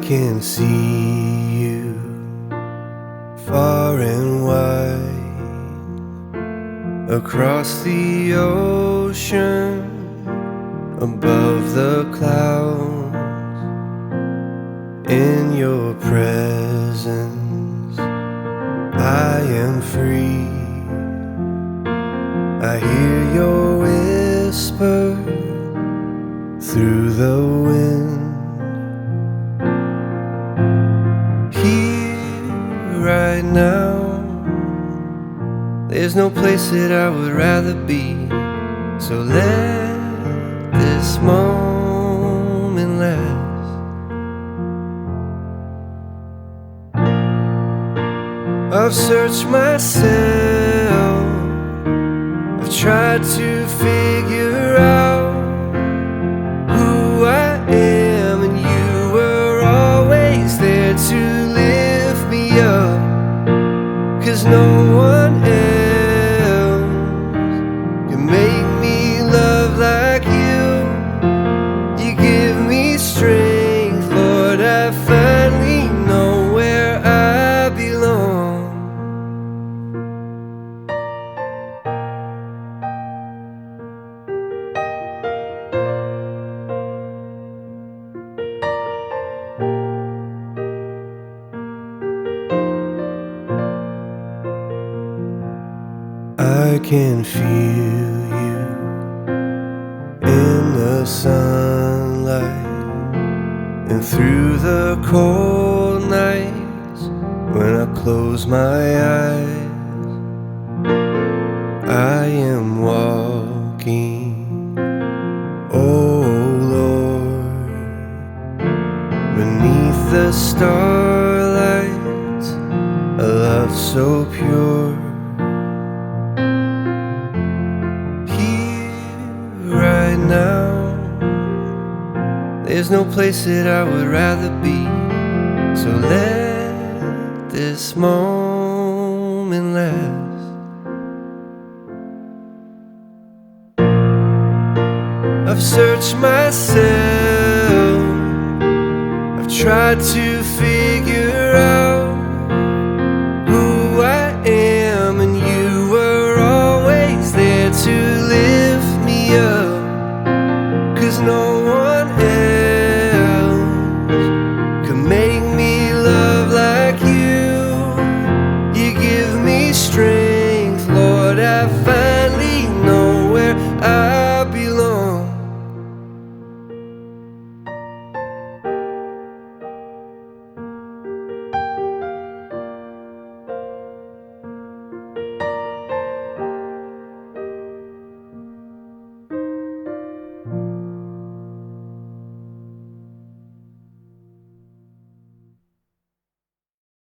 can see you far and wide across the ocean, above the clouds. In your presence I am free. I hear your whisper through the wind. Here right now, there's no place that I would rather be. So let this moment last. I've searched myself, I've tried to figure out who I am, and you were always there to lift me up. 'Cause no one else can make me love like you. You give me strength, Lord, I finally know where I belong. I can feel you in the sunlight and through the cold nights. When I close my eyes, I am walking, oh Lord, beneath the starlight, a love so pure. Now, there's no place that I would rather be. So let this moment last. I've searched myself, I've tried to figure out who I am, and you were always there to